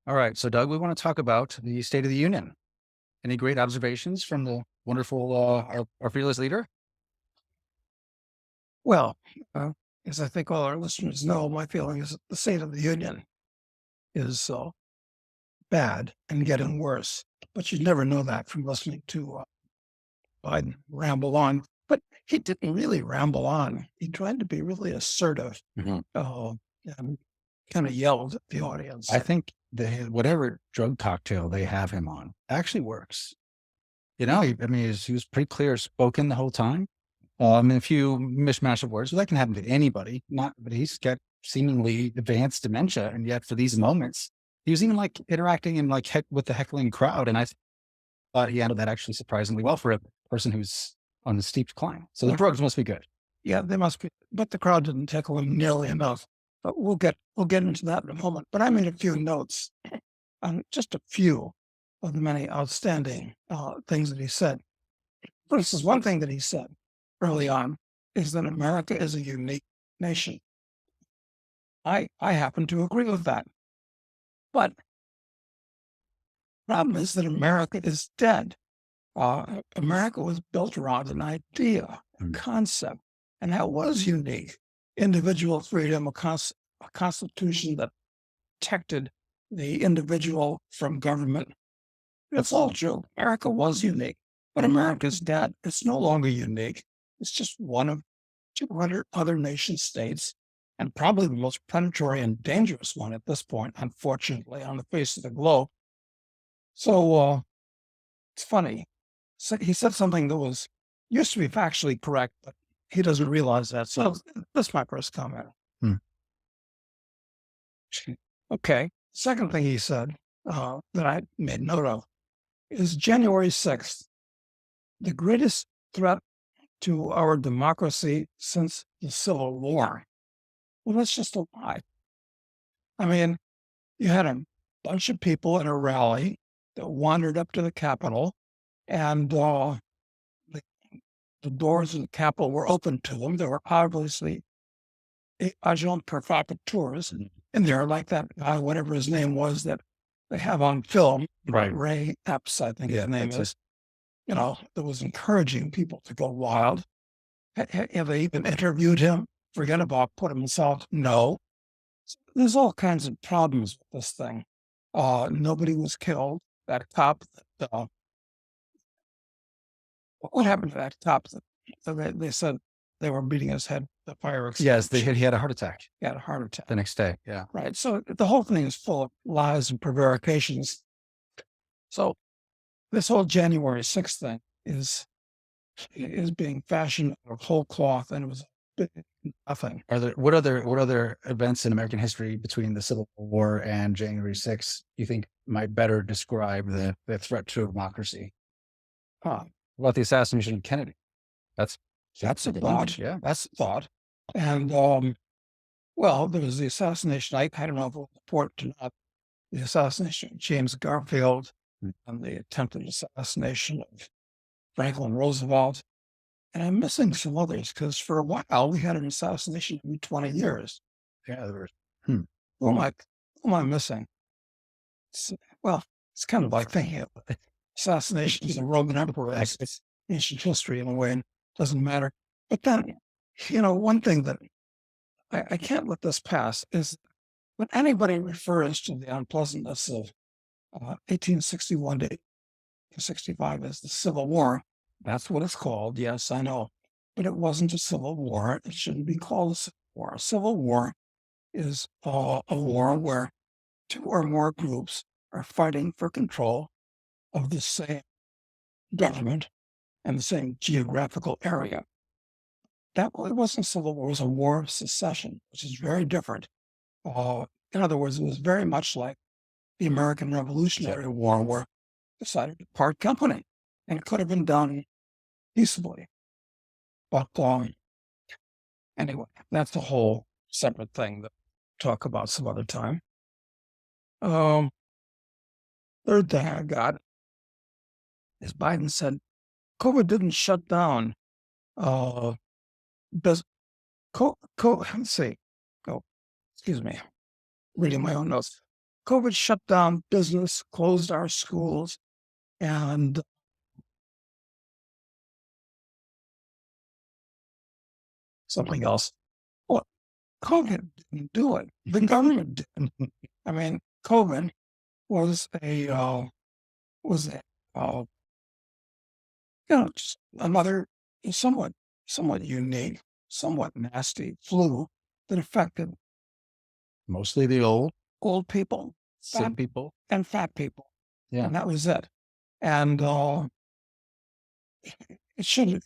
All right. So, Doug, we want to talk about the State of the Union. Any great observations from the wonderful, our fearless leader? Well, uh, as I think all our listeners know, my feeling is that the State of the Union is bad and getting worse. But you'd never know that from listening to Biden ramble on. But he didn't really ramble on. He tried to be really assertive Mhm. uh, and kind of yelled at the audience. I think whatever drug cocktail they have him on actually works. I mean, he was pretty clear spoken the whole time. A few mishmash of words, but that can happen to anybody. Not, but he's got seemingly advanced dementia, and yet for these moments, he was even like interacting in like with the heckling crowd, and I thought he handled that actually surprisingly well for a person who's on a steep climb. So the drugs must be good. Yeah, they must be, but the crowd didn't tickle him nearly enough. But we'll get into that in a moment. But I made a few notes on just a few of the many outstanding things that he said. For instance, one thing that he said early on is that America is a unique nation. I happen to agree with that. But the problem is that America is dead. America was built around an idea, a Mm. concept, and that was unique. Individual freedom, a constitution that protected the individual from government. It's all true. America was unique, but America's dead. It's no longer unique. It's just one of 200 other nation states, and probably the most predatory and dangerous one at this point, unfortunately, on the face of the globe. So it's funny. So he said something that was used to be factually correct, but he doesn't realize that. So that's my first comment. Hmm. Okay. Second thing he said that I made note of is January 6th, the greatest threat to our democracy since the Civil War. Well, that's just a lie. I mean, you had a bunch of people in a rally that wandered up to the Capitol, and the, the doors of the Capitol were open to them. There were obviously agents provocateurs in there, like that guy, whatever his name was, that they have on film, Right. Ray Epps, I think Yeah, his name that's it. is, that was encouraging people to go wild. Have they even interviewed him? Forget about put himself. No. There's all kinds of problems with this thing. Nobody was killed. That cop, what happened to that cop they said they were beating his head with the fire Yes, extinguisher? he had a heart attack He had a heart attack. the next day. Yeah. Right. So the whole thing is full of lies and prevarications. So this whole January 6th thing is being fashioned out of whole cloth, and it was nothing. Are there what other events in American history between the Civil War and January 6th you think might better describe the threat to democracy? Uh, What about the assassination of Kennedy? That's that's a thought. yeah. That's a thought. And well, there was the assassination. I don't know if it was important or not. The assassination of James Garfield Mm. and the attempted assassination of Franklin Roosevelt. And I'm missing some others because for a while we had an assassination every 20 years. Yeah, there was. Hmm. Who am I missing? It's, well, it's kind of like thinking of assassinations of Roman emperors. It's ancient history in a way, and doesn't matter. But then, one thing that I can't let this pass is when anybody refers to the unpleasantness of 1861 to 65 as the Civil War, that's what it's called. Yes, I know. But it wasn't a civil war. It shouldn't be called a civil war. A civil war is a war where two or more groups are fighting for control of the same government and the same geographical area. That it wasn't a civil war, it was a war of secession, which is very different. In other words, it was very much like the American Revolutionary War, where decided to part company, and it could have been done peaceably. But anyway, that's a whole separate thing that we'll talk about some other time. Um, Third thing I got is Biden said COVID didn't shut down. Bus- let's see. Oh, excuse me. Reading my own notes. COVID shut down business, closed our schools, and something else. Well, COVID didn't do it. The government did. I mean, COVID was was a just another somewhat unique, somewhat nasty flu that affected Mostly the old people, sick fat people. and fat people, Yeah. and that was it. And it should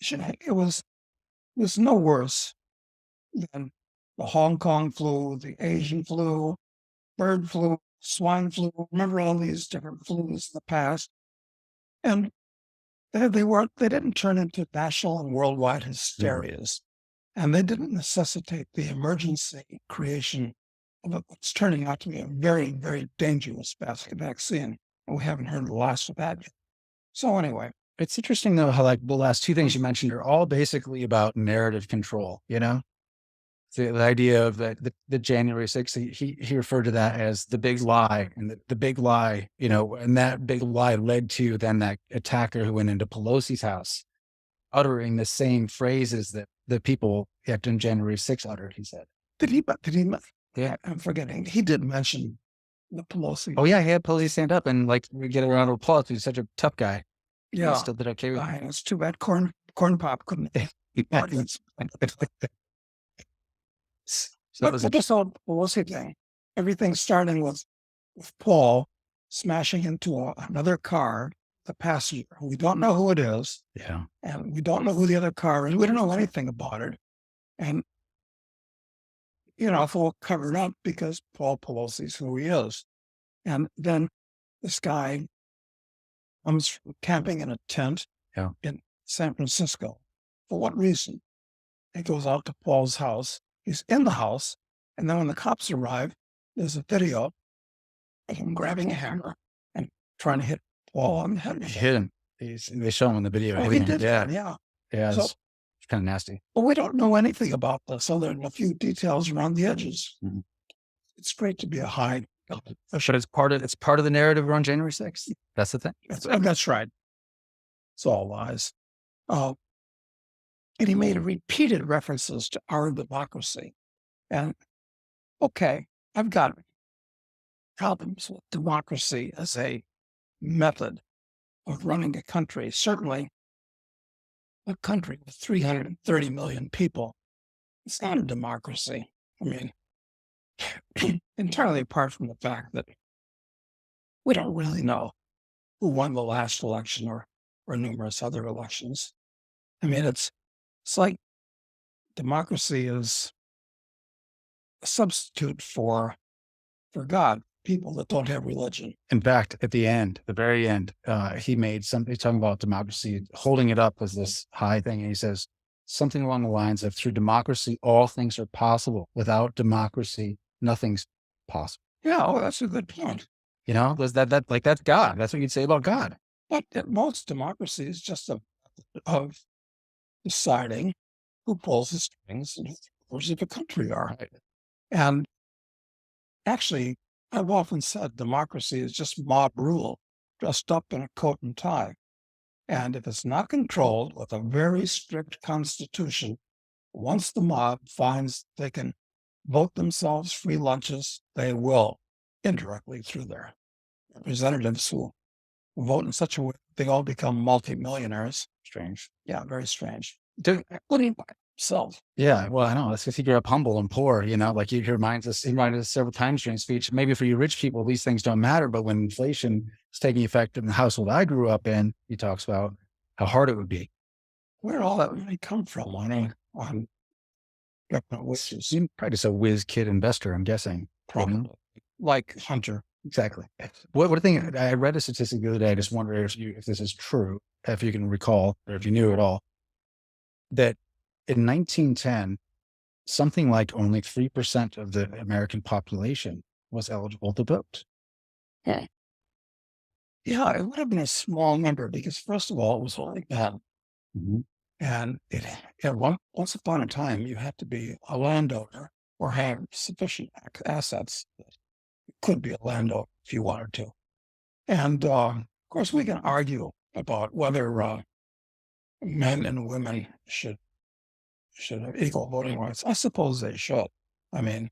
it was no worse than the Hong Kong flu, the Asian flu, bird flu, swine flu. Remember all these different flus in the past, and they didn't turn into national and worldwide hysterias, and they didn't necessitate the emergency creation of what's turning out to be a very, very dangerous vaccine. And we haven't heard the last of that yet. So anyway, It's interesting though how like the last two things you mentioned are all basically about narrative control, you know? The idea of the January 6th, he referred to that as the big lie, and the big lie, you know, and that big lie led to then that attacker who went into Pelosi's house uttering the same phrases that the people on January 6th uttered, he said. did he? Yeah. I'm forgetting. He did mention the Pelosi. Oh yeah, he had Pelosi stand up and like we get a round of applause. He's such a tough guy. He Yeah, still did okay with it's too bad corn pop couldn't. it. So it was But this whole Pelosi thing, everything starting with Paul smashing into another car, the passenger. We don't know who it is, yeah. and we don't know who the other car is. We don't know anything about it, and it's all covered up because Paul Pelosi's who he is. And then this guy comes camping in a tent Yeah. in San Francisco. For what reason? He goes out to Paul's house. He's in the house. And then when the cops arrive, there's a video of him grabbing a hammer and trying to hit Paul on the head. He hit him. They show him in the video. Oh, he did. Yeah. Yeah. So- It's kind of nasty. But we don't know anything about this other than a few details around the edges. Mhm. It's great to be a high. But it's part of the narrative around January 6th. That's the thing. That's right. It's all lies. And he made repeated references to our democracy. And okay, I've got problems with democracy as a method of running a country. Certainly, a country with 330 million people, it's not a democracy. I mean, entirely apart from the fact that we don't really know who won the last election or numerous other elections. I mean, it's like democracy is a substitute for God, people that don't have religion. In fact, at the very end, he made something talking about democracy, holding it up as this high thing. And he says something along the lines of, through democracy, all things are possible. Without democracy, nothing's possible. Yeah, that's a good point. You know, that's God. That's what you'd say about God. But most democracy is just of deciding who pulls the strings and who the rulers of the country are. And actually, I've often said democracy is just mob rule dressed up in a coat and tie. And if it's not controlled with a very strict constitution, once the mob finds they can vote themselves free lunches, they will, indirectly through their representatives who vote in such a way they all become multimillionaires. Strange. Yeah, very strange. Including himself. Yeah, well, I know. That's because he grew up humble and poor, you know, like he reminded us several times during his speech. Maybe for you rich people, these things don't matter. But when inflation is taking effect in the household I grew up in, he talks about how hard it would be. Where did all that really come from on government wishes? He's probably just a whiz kid investor, I'm guessing. Probably. Like Hunter. Exactly. What thing I read a statistic the other day. I just wonder if this is true, if you can recall, or if you knew at all, that in 1910, something like only 3% of the American population was eligible to vote. Yeah, it would have been a small number because, first of all, it was only that. Mm-hmm. And once upon a time, you had to be a landowner or have sufficient assets You could be a landowner if you wanted to. And of course, we can argue about whether men and women should have equal voting rights. I suppose they should. I mean,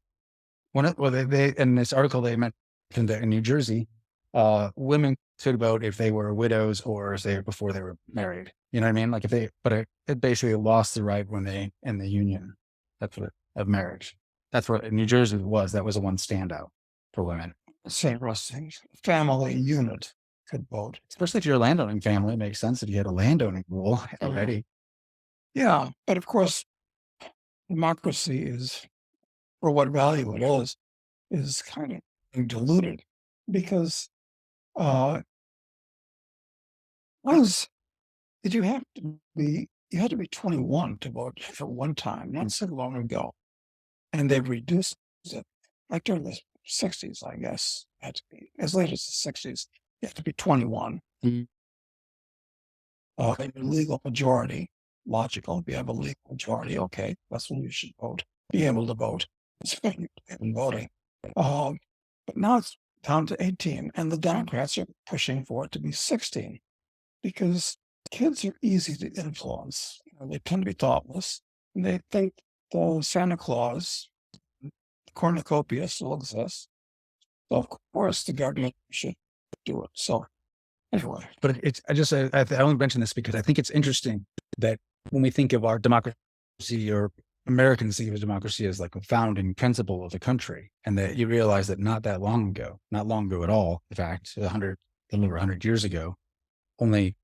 they in this article they mentioned that in New Jersey, women could vote if they were widows or if before they were married. You know what I mean? Like it basically lost the right when they in the union. That's what of marriage. That's what in New Jersey was. That was the one standout for women. St. Rusting's family unit could vote. Especially if you're a landowning family, it makes sense if you had a landowning rule already. Yeah, but of course, democracy is, for what value it is kind of being diluted because you had to be 21 to vote for one time, not so long ago. And they've reduced it, like during the 60s, I guess, had to be, as late as the 60s, you have to be 21. Mhm. A legal majority, logical. If you have a legal majority, okay, that's when you should vote. Be able to vote. In voting. But now it's down to 18, and the Democrats are pushing for it to be 16 because kids are easy to influence. They tend to be thoughtless, and they think the Santa Claus, cornucopia still exists. So of course the government should do it. So anyway, but I only mention this because I think it's interesting that when we think of our democracy or Americans think of democracy as like a founding principle of the country, and that you realize that not long ago at all, in fact, a little over 100 years ago, only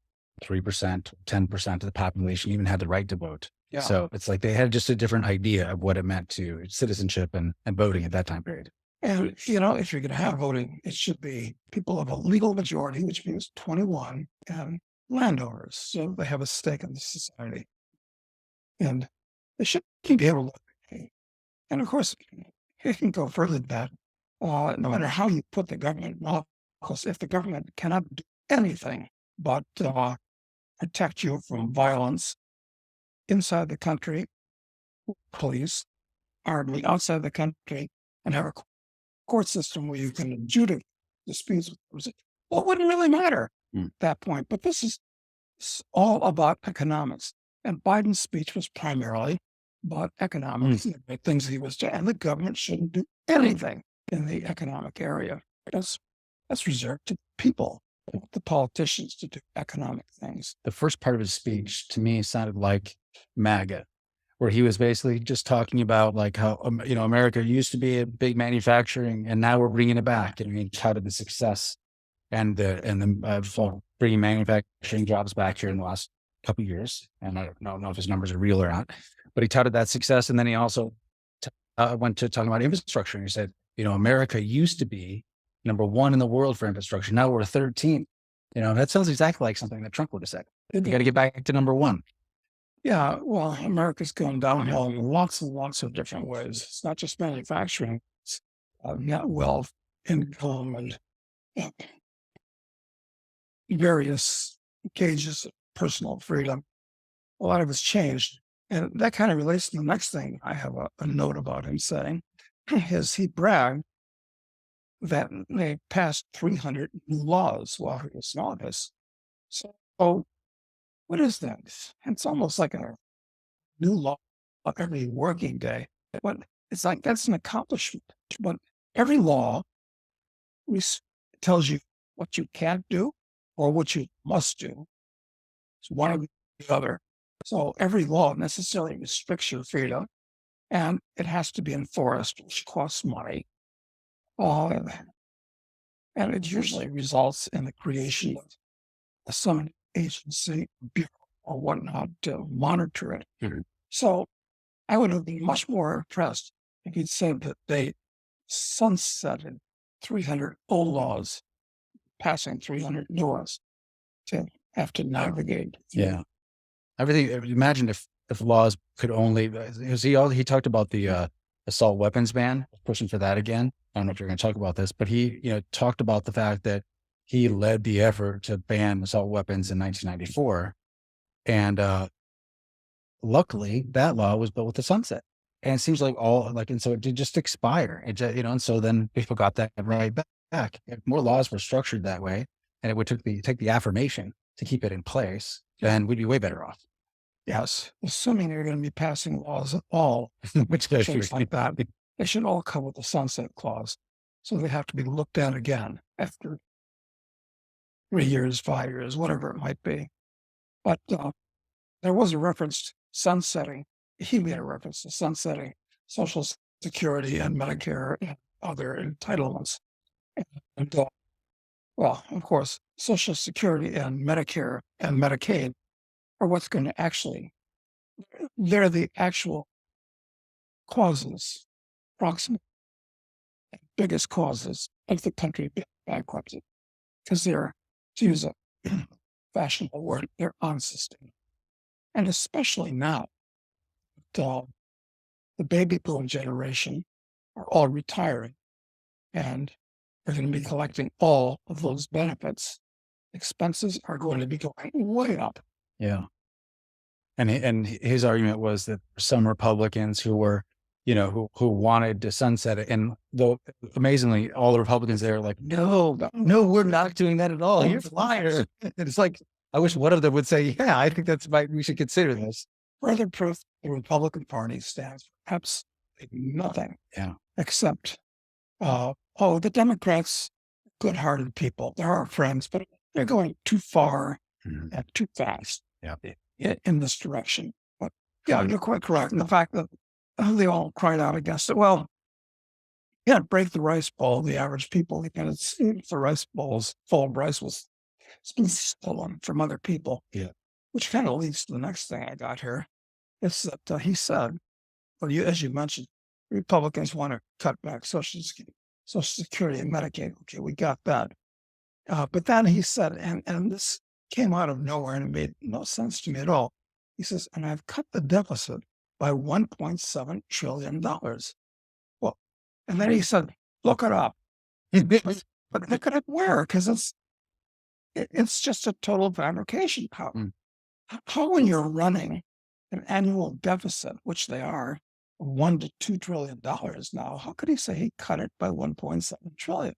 3%, 10% of the population even had the right to vote. yeah. So it's like they had just a different idea of what it meant to citizenship and voting at that time period. And, if you're going to have voting, it should be people of a legal majority, which means 21, and landowners. So they have a stake in the society. And they should be able to. And of course, it can go further than that. No matter how you put the government in office, if the government cannot do anything but protect you from violence inside the country, police, army outside the country, and have a court system where you can adjudicate disputes, well, it wouldn't really matter at that point. But this is all about economics. And Biden's speech was primarily about economics, the things he was doing. And the government shouldn't do anything in the economic area. That's reserved to people, the politicians, to do economic things. The first part of his speech to me sounded like MAGA, where he was basically just talking about like how, America used to be a big manufacturing and now we're bringing it back. And he touted the success and the bringing manufacturing jobs back here in the last couple of years. And I don't know if his numbers are real or not, but he touted that success. And then he also went to talking about infrastructure. And he said, America used to be number 1 in the world for infrastructure. Now we're 13th. That sounds exactly like something that Trump would have said. You got to get back to number 1. Yeah, well, America's gone downhill in lots and lots of different ways. It's not just manufacturing, it's net wealth, income, and various gauges of personal freedom. A lot of it's changed. And that kind of relates to the next thing I have a note about him saying, is he bragged that they passed 300 new laws while he was in office. So what is that? It's almost like a new law every working day. But it's like that's an accomplishment. But every law tells you what you can't do or what you must do. It's one or the other. So every law necessarily restricts your freedom, and it has to be enforced, which costs money. And it usually results in the creation of some agency, bureau, or whatnot to monitor it. Mm-hmm. So I would have been much more impressed if he'd said that they sunsetted 300 old laws, passing 300 new ones to have to navigate. Yeah. Everything. Imagine if laws could only, he talked about the assault weapons ban, pushing for that again. I don't know if you're going to talk about this, but he, talked about the fact that he led the effort to ban assault weapons in 1994. And luckily that law was built with the sunset. And it seems like and so it did just expire. It just, and so then people got that right back. If more laws were structured that way, and it would take the affirmation to keep it in place, then we'd be way better off. Yes, assuming you're going to be passing laws at all, Which things like that, they should all come with a sunset clause. So they have to be looked at again after 3 years, 5 years, whatever it might be. But there was a reference to sunsetting. He made a reference to sunsetting Social Security and Medicare and other entitlements. And well, of course, Social Security and Medicare and Medicaid are what's going to actually, they're the actual causes, proximate biggest causes of the country being bankrupted, because they're, to use a fashionable word, they're unsustainable. And especially now, the baby boom generation are all retiring, and they're going to be collecting all of those benefits. Expenses are going to be going way up. Yeah. And his argument was that some Republicans who were, who wanted to sunset it, and though amazingly, all the Republicans there are like, no, we're not doing that at all. You're a liar. And it's like, I wish one of them would say, yeah, I think we should consider this. Further proof the Republican Party stands for absolutely nothing. Yeah. Except, the Democrats, good-hearted people. They're our friends, but they're going too far and too fast. Yeah. In this direction. But yeah, you're quite correct in the fact that they all cried out against it. Well, you can't break the rice bowl, the average people, because if the rice bowl's full of rice it's been stolen from other people. Yeah. Which kind of leads to the next thing I got here. It's that he said, well, as you mentioned, Republicans want to cut back Social Security and Medicaid. Okay, we got that. But then he said, and this came out of nowhere and it made no sense to me at all. He says, and I've cut the deficit by $1.7 trillion. Well, and then he said, look it up. But look at it where? Because it's just a total fabrication. How when you're running an annual deficit, which they are, $1 to $2 trillion now, how could he say he cut it by 1.7 trillion?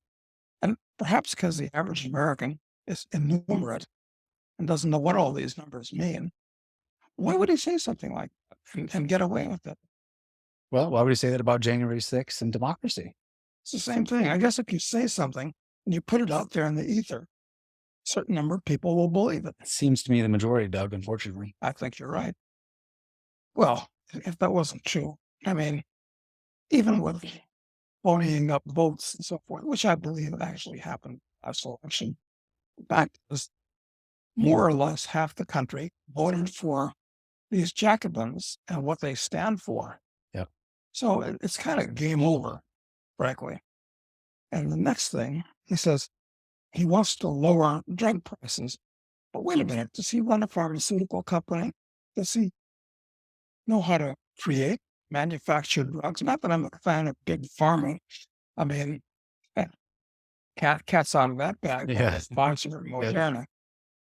And perhaps because the average American is innumerate and doesn't know what all these numbers mean. Why would he say something like that and get away with it? Well, why would he say that about January 6th and democracy? It's the same thing. I guess if you say something and you put it out there in the ether, a certain number of people will believe it. It seems to me the majority, Doug, unfortunately. I think you're right. Well, if that wasn't true, I mean, even with ponying up votes and so forth, which I believe actually happened last election, the fact is more or less half the country voted for these Jacobins and what they stand for. Yep. So it's kind of game over, frankly. And the next thing, he says he wants to lower drug prices. But wait a minute, does he run a pharmaceutical company? Does he know how to create, manufacture drugs? Not that I'm a fan of big pharma. I mean, cat's out of that bag. Yes. Pfizer and Moderna.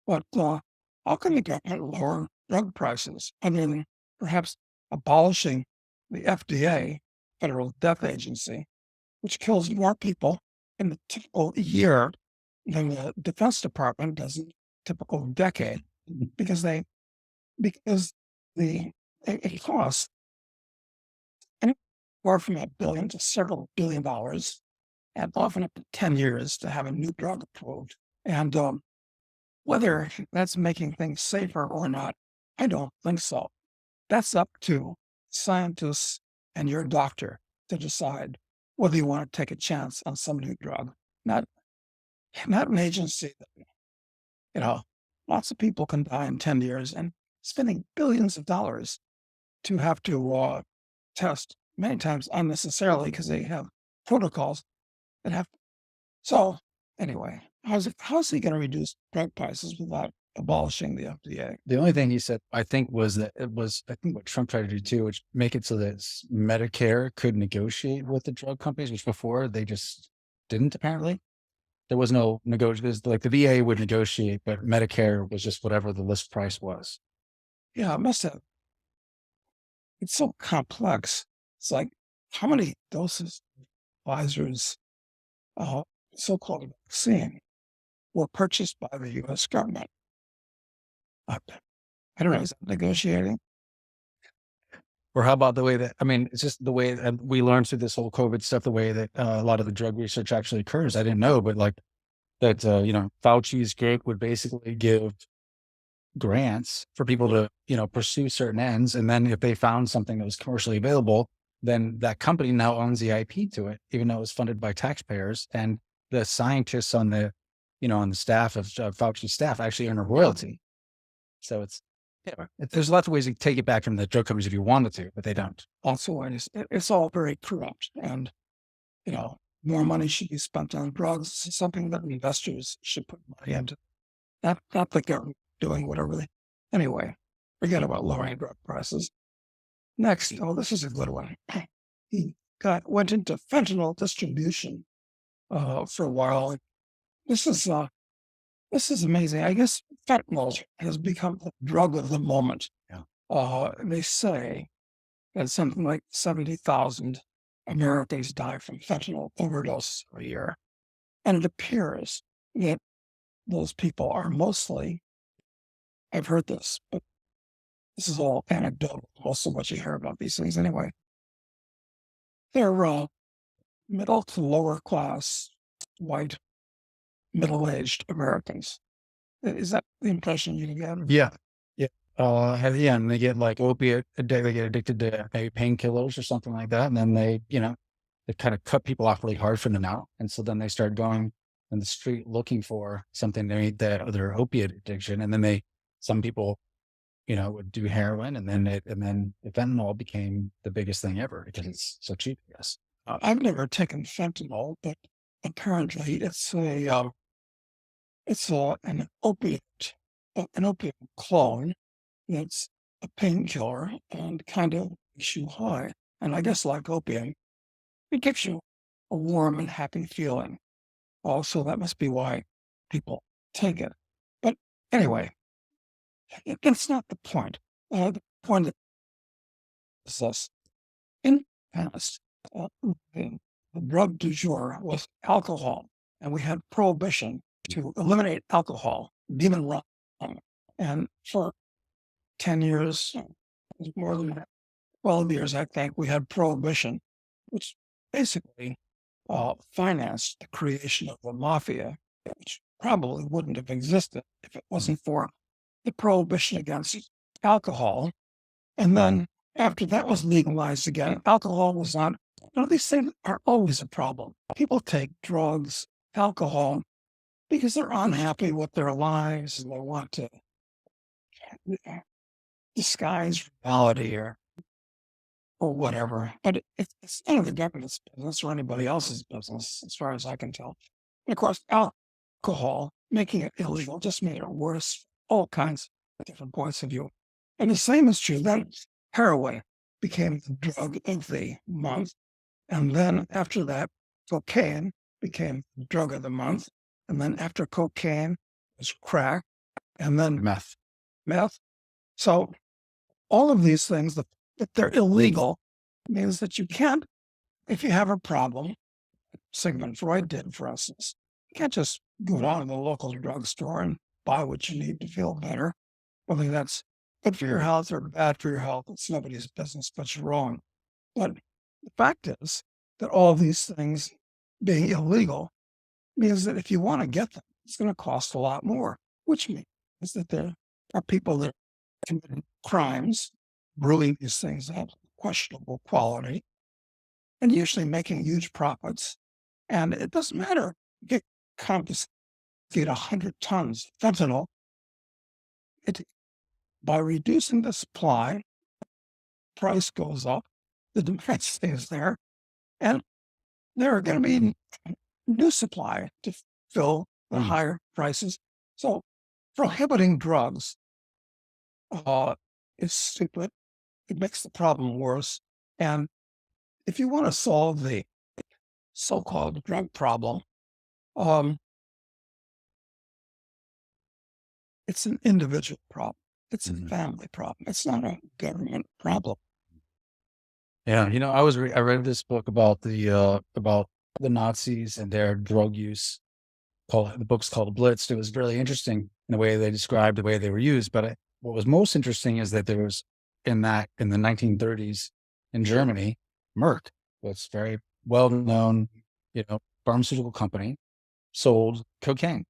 But how can the government lower drug prices? I mean, perhaps abolishing the FDA, Federal Death Agency, which kills more people in the typical year than the Defense Department does in the typical decade, because it costs anywhere from $1 billion to several $1 billion, and often up to 10 years to have a new drug approved. And whether that's making things safer or not, I don't think so. That's up to scientists and your doctor to decide whether you want to take a chance on some new drug. Not an agency that, lots of people can die in 10 years, and spending billions of dollars to have to test many times unnecessarily because they have protocols that have. So anyway, how's he going to reduce drug prices without abolishing the FDA? The only thing he said, I think, was that I think what Trump tried to do too, which make it so that Medicare could negotiate with the drug companies, which before they just didn't, apparently. There was no negotiation. Like the VA would negotiate, but Medicare was just whatever the list price was. Yeah, it must have. It's so complex. It's like, how many doses of Pfizer's uh, so-called vaccine were purchased by the U.S. government? I I don't know. Is that negotiating? Or how about the way that, I mean, it's just the way that we learned through this whole COVID stuff, the way that a lot of the drug research actually occurs. I didn't know, but like that, Fauci's group would basically give grants for people to, pursue certain ends. And then if they found something that was commercially available, then that company now owns the IP to it, even though it was funded by taxpayers. And the scientists on the staff of Fauci's staff actually earn a royalty. So there's lots of ways to take it back from the drug companies if you wanted to, but they don't. Also, it's all very corrupt, and more money should be spent on drugs. It's something that investors should put money into. Not the government doing whatever they. Anyway, forget about lowering drug prices. Next, this is a good one. He went into fentanyl distribution for a while. This is amazing. I guess fentanyl has become the drug of the moment. Yeah. They say that something like 70,000 Americans die from fentanyl overdose a year. And it appears that those people are mostly, I've heard this, but this is all anecdotal, most of what you hear about these things anyway. They're middle to lower class, white, middle-aged Americans. Is that the impression you get? Yeah. Yeah. And they get like opiate, they get addicted to maybe painkillers or something like that. And then they kind of cut people off really hard from them out. And so then they start going in the street looking for something to meet their opiate addiction. And then some people, would do heroin, and then the fentanyl became the biggest thing ever because it's so cheap, I guess. I've never taken fentanyl, but apparently it's an opiate, an opiate clone that's a painkiller and kind of makes you high. And I guess like opium, it gives you a warm and happy feeling. Also, that must be why people take it. But anyway, that's not the point. The point is this. In the past, the drug du jour was alcohol, and we had prohibition to eliminate alcohol, demon run. And for 10 years, more than 12 years, I think, we had prohibition, which basically financed the creation of the mafia, which probably wouldn't have existed if it wasn't for the prohibition against alcohol. And then after that was legalized again, alcohol was not. These things are always a problem. People take drugs, alcohol, because they're unhappy with their lives and they want to disguise reality or whatever. But it's none of the government's business or anybody else's business, as far as I can tell. And of course, alcohol, making it illegal, just made it worse. All kinds of different points of view. And the same is true. Then heroin became the drug of the month. And then after that, cocaine became the drug of the month. And then after cocaine was crack, and then Meth. So all of these things, that they're illegal, means that you can't, if you have a problem, Sigmund Freud did, for instance, you can't just go down to the local drugstore and buy what you need to feel better. Whether that's good for your health or bad for your health, it's nobody's business but your own. But the fact is that all these things being illegal means that if you want to get them, it's going to cost a lot more, which means that there are people that committing crimes, brewing these things of questionable quality, and usually making huge profits. And it doesn't matter, get confiscate 100 tons of fentanyl. By reducing the supply, price goes up, the demand stays there, and there are going to be new supply to fill the higher prices. So prohibiting drugs is stupid. It makes the problem worse. And if you want to solve the so-called drug problem, it's an individual problem. It's a family problem. It's not a government problem. Yeah. I read this book about the Nazis and their drug use. The book's called Blitzed. It was really interesting in the way they described the way they were used. But what was most interesting is that there was in the 1930s in Germany, Merck was very well known, pharmaceutical company, sold cocaine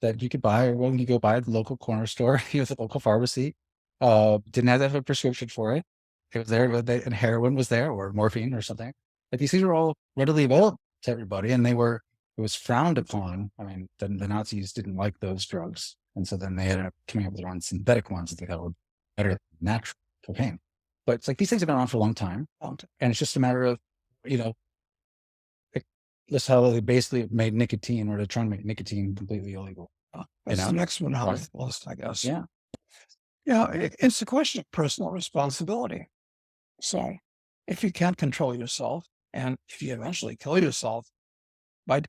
that you could buy, or you go buy at the local corner store, at the local pharmacy. Didn't have to have a prescription for it. It was there, and heroin was there, or morphine or something. Like these things were all readily available to everybody, and it was frowned upon. I mean, the Nazis didn't like those drugs, and so then they ended up coming up with their own synthetic ones that they thought were better than natural cocaine. But it's like these things have been around for a long time, and it's just a matter of, you know, that's how they basically made nicotine, or they're trying to make nicotine completely illegal. That's the next one on the list, I guess. Yeah. Yeah, it's a question of personal responsibility. So if you can't control yourself, and if you eventually kill yourself by,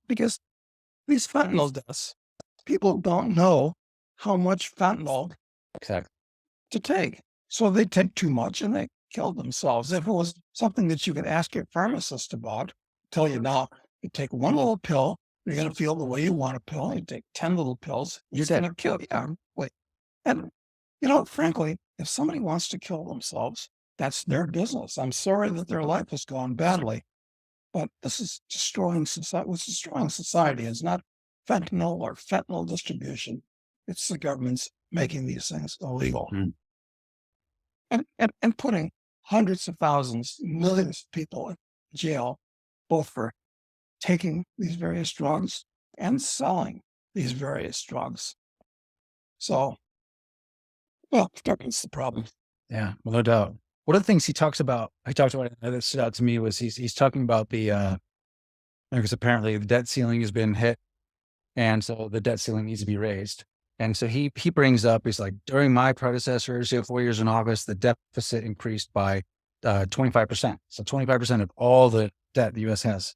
because these fentanyl deaths, people don't know how much fentanyl Exactly. to take. So they take too much and they kill themselves. If it was something that you could ask your pharmacist about, tell you now, you take one little pill, you're going to feel the way you want a pill. You take 10 little pills, you're going to kill you. Wait. And, frankly, if somebody wants to kill themselves, that's their business. I'm sorry that their life has gone badly, but this is destroying society. What's destroying society is not fentanyl or fentanyl distribution. It's the government's making these things illegal. And putting hundreds of thousands, millions of people in jail, both for taking these various drugs and selling these various drugs. So, well, that's the problem. Yeah, well, no doubt. One of the things he talked about that stood out to me was he's talking about because apparently the debt ceiling has been hit, and so the debt ceiling needs to be raised. And so he brings up, he's like, during my predecessors, 4 years in office, the deficit increased by 25%. So 25% of all the debt the U.S. has,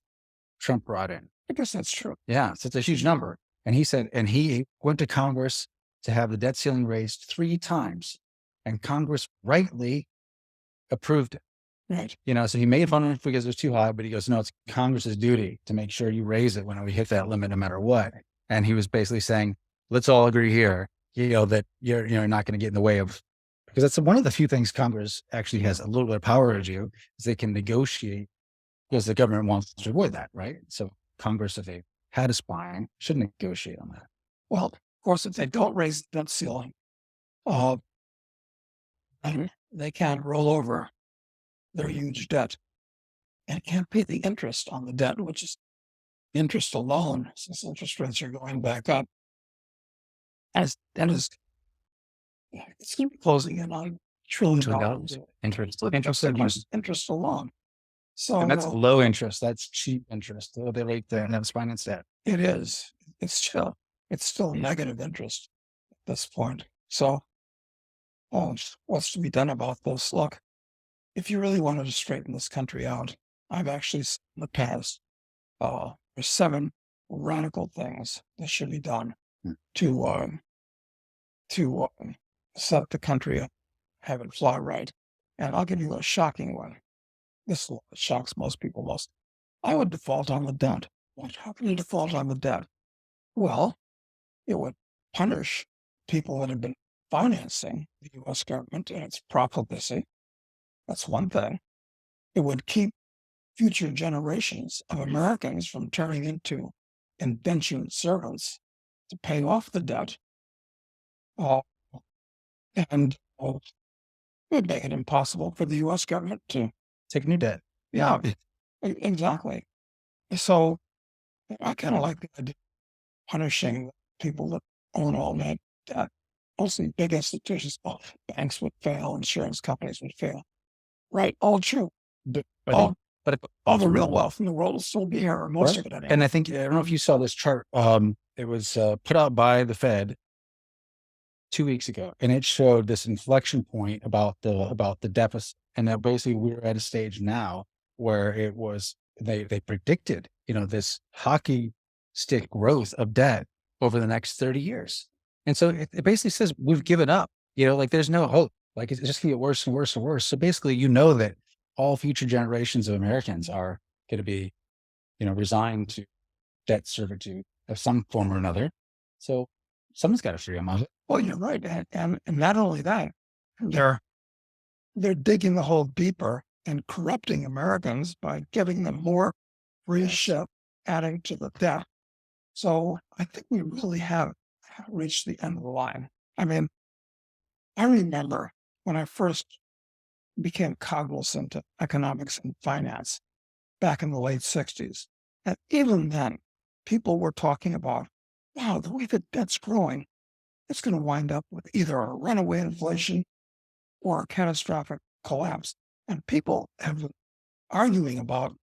Trump brought in. I guess that's true. Yeah, so it's a huge number. And he said, and he went to Congress to have the debt ceiling raised 3 times, and Congress rightly approved it. Right. So he made fun of it because it was too high, but he goes, no, it's Congress's duty to make sure you raise it when we hit that limit, no matter what. And he was basically saying, let's all agree here, that you're not going to get in the way of, because that's one of the few things Congress actually has a little bit of power to do, is they can negotiate, because the government wants to avoid that, right? So Congress, if they had a spine, should negotiate on that. Well, of course, if they don't raise the debt ceiling, they can't roll over their huge debt and can't pay the interest on the debt, which is interest alone, since interest rates are going back up. As that is, it's closing in on $1 trillion interest alone. So, and that's low interest. That's cheap interest. They like to have finance debt. It is. It's still negative interest at this point. So, what's to be done about this? Look, if you really wanted to straighten this country out, I've actually seen in the past, there's 7 radical things that should be done to set the country up, have it fly right. And I'll give you a shocking one. This shocks most people most. I would default on the debt. How can you default on the debt? Well, it would punish people that have been financing the U.S. government and its profligacy. That's one thing. It would keep future generations of Americans from turning into indentured servants to pay off the debt. And it would make it impossible for the U.S. government to take new debt. Yeah, exactly. So I kind of like the idea of punishing people that own all that debt. Mostly big institutions, banks would fail, insurance companies would fail. Right, all true. But all the real wealth in the world will still be here, or most of it. And I think, I don't know if you saw this chart. It was put out by the Fed 2 weeks ago, and it showed this inflection point about the deficit, and that basically we're at a stage now where it was they predicted this hockey stick growth of debt over the next 30 years, and so it basically says we've given up. Like there's no hope. Like it's just gonna get worse and worse and worse. So basically, that all future generations of Americans are going to be, resigned to debt servitude of some form or another. So someone's got to free them of it. Well, you're right. And not only that, they're digging the hole deeper and corrupting Americans by giving them more free shit, adding to the debt. So I think we really have reached the end of the line. I mean, I remember when I first became cognizant of economics and finance back in the late 60s. And even then, people were talking about, wow, the way the debt's growing, it's going to wind up with either a runaway inflation or a catastrophic collapse. And people have been arguing about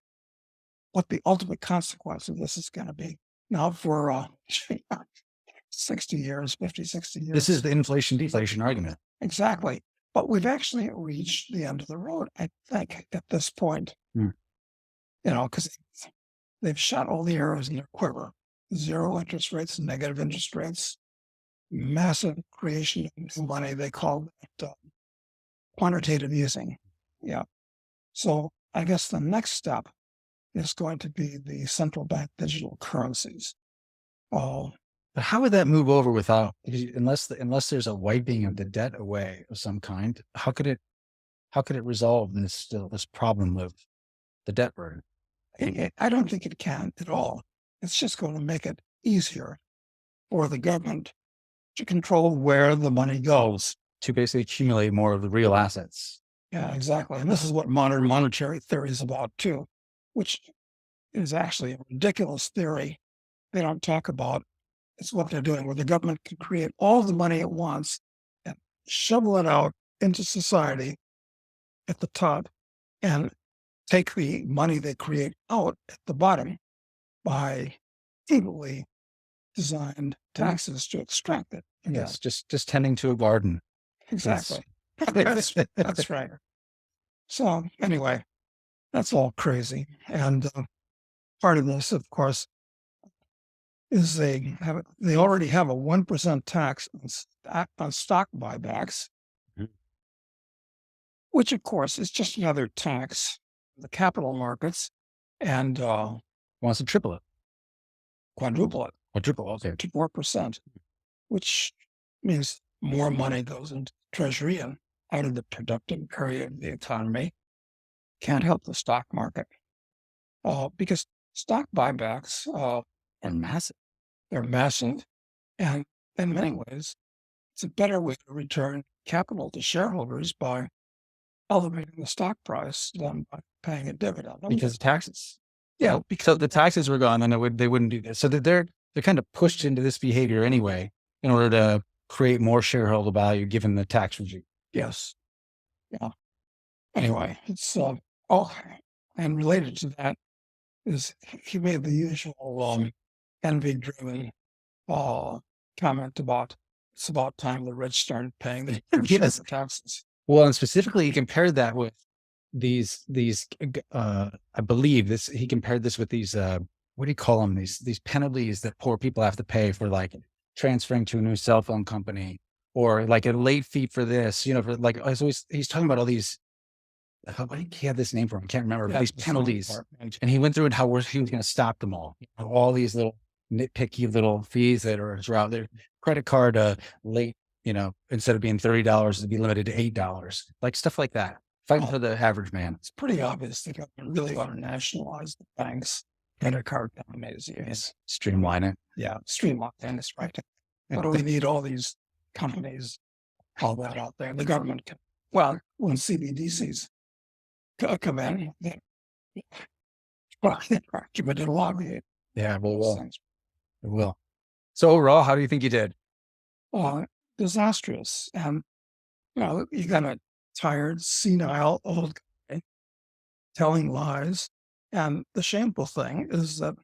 what the ultimate consequence of this is going to be. Now, for 60 years, 50, 60 years. This is the inflation deflation argument. Exactly. But we've actually reached the end of the road, I think, at this point. Because they've shot all the arrows in their quiver. Zero interest rates, negative interest rates, massive creation of new money. They call it quantitative easing. Yeah. So I guess the next step is going to be the central bank digital currencies. But how would that move over without, unless there's a wiping of the debt away of some kind? How could it resolve this problem of the debt burden? I don't think it can at all. It's just going to make it easier for the government to control where the money goes. To basically accumulate more of the real assets. Yeah, exactly. And this is what modern monetary theory is about too, which is actually a ridiculous theory they don't talk about. It's what they're doing, where the government can create all the money it wants and shovel it out into society at the top and take the money they create out at the bottom by evilly designed taxes to extract it. Yes, just tending to a garden. Exactly. That's right. So anyway, that's all crazy. And part of this, of course, is they already have a 1% tax on stock buybacks, which of course is just another tax on the capital markets, and Wants to triple it. quadruple it Quadruple, okay. to 4%, which means more money goes into the treasury and out of the productive area of the economy. Can't help the stock market because stock buybacks are massive. They're massive. And in many ways, it's a better way to return capital to shareholders by elevating the stock price than by paying a dividend. Because of taxes. Yeah. Because the taxes were gone, then they wouldn't do this. So they're kind of pushed into this behavior anyway in order to create more shareholder value given the tax regime. Yes. Yeah. Anyway, it's and related to that is he made the usual envy-driven comment about it's about time the rich started paying the taxes. Well, and specifically, he compared that with these. I believe he compared this with these. What do you call them? These penalties that poor people have to pay for like transferring to a new cell phone company, or like a late fee for this. For like he's talking about all these. He had this name for him. I can't remember. But these penalties, and he went through and how he was going to stop them all. All these little nitpicky little fees that are throughout their credit card late. Instead of being $30, it'd be limited to $8, like stuff like that. Fighting for the average man. It's pretty obvious the government really want to nationalize the banks, credit card companies. Yes. Streamline it. Yeah, streamline it, right. What do we need all these companies, all that out there? The government can, when CBDCs come in, they're argument and lobby. Yeah, well, it will. So overall, how do you think you did? Disastrous. And, you got a tired, senile old guy telling lies. And the shameful thing is that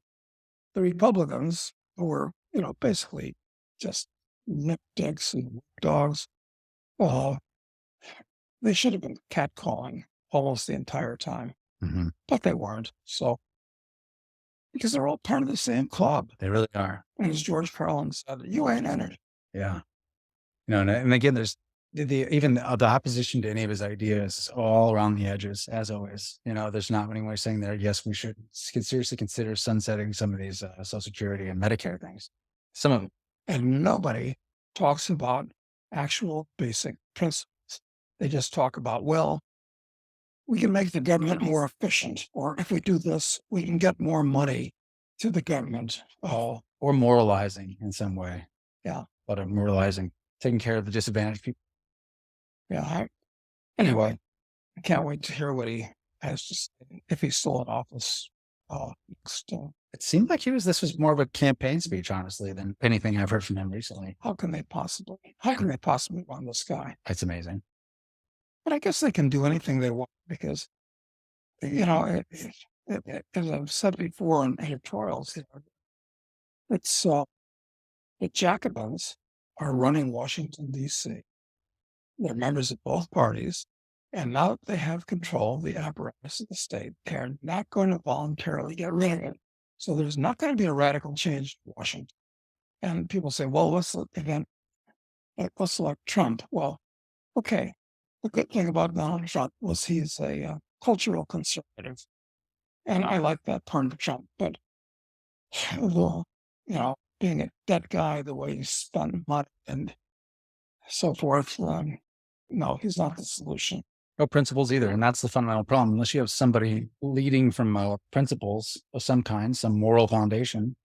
the Republicans, who were, basically just nitpicks and dogs, they should have been catcalling almost the entire time. Mm-hmm. But they weren't. So, because they're all part of the same club. They really are. And as George Carlin said, you ain't entered. Yeah. And again, there's even the opposition to any of his ideas is all around the edges, as always. There's not many ways saying there, yes, we should seriously consider sunsetting some of these Social Security and Medicare things. Some of them. And nobody talks about actual basic principles. They just talk about, well, we can make the government more efficient, or if we do this, we can get more money to the government. Oh, Or moralizing in some way. yeah. A lot of moralizing, taking care of the disadvantaged people. Yeah. Anyway, I can't wait to hear what he has to say if he's still in office. Next, It seemed like this was more of a campaign speech, honestly, than anything I've heard from him recently. how can they possibly run this guy? It's amazing. But I guess they can do anything they want because, as I've said before in editorials, it's the Jacobins are running Washington, D.C. They're members of both parties, and now that they have control of the apparatus of the state, they're not going to voluntarily get rid of it. So there's not going to be a radical change in Washington. And people say, well, let's elect Trump. Well, okay. The good thing about Donald Trump was he's a cultural conservative. And I like that part of Trump. But, being that guy, the way he spent money and so forth, no, he's not the solution. No principles either. And that's the fundamental problem. Unless you have somebody leading from principles of some kind, some moral foundation,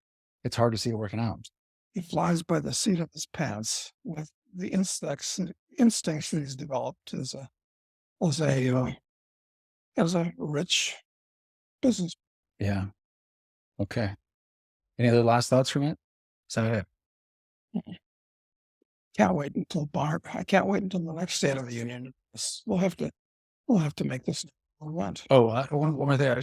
it's hard to see it working out. He flies by the seat of his pants with the instincts that he's developed as a rich business. Yeah. Okay. Any other last thoughts from it? Is that it? Can't wait until I can't wait until the next State of the Union. We'll have to make this event. Oh, one more thing.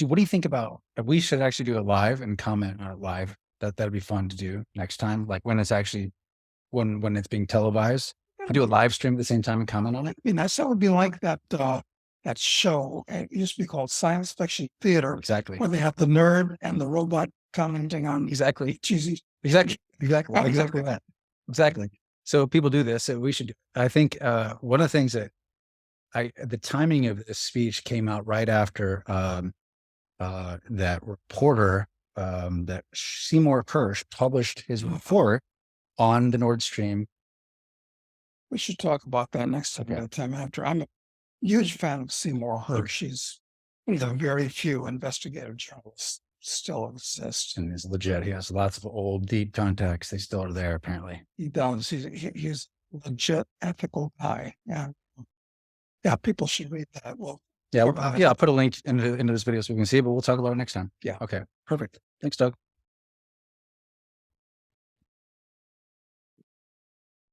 What do you think about? We should actually do it live and comment on it live. That'd be fun to do next time. Like when it's actually when it's being televised, do a live stream at the same time and comment on it. I mean, that would be like that show. It used to be called Science Fiction Theater. Exactly. Where they have the nerd and the robot commenting on exactly cheesy. Exactly that. Exactly. So people do this. So we should do it. I think one of the things that the timing of this speech came out right after that reporter that Seymour Hersh published his report on the Nord Stream. We should talk about that next time. Okay. The time after. I'm a huge fan of Seymour Hersh. He's one of the very few investigative journalists still exist. And he's legit. He has lots of old, deep contacts. They still are there, apparently. He does. He's a legit, ethical guy. Yeah, people should read that. Well, I'll put a link into this video so we can see it, but we'll talk about it next time. Yeah. Okay, perfect. Thanks, Doug.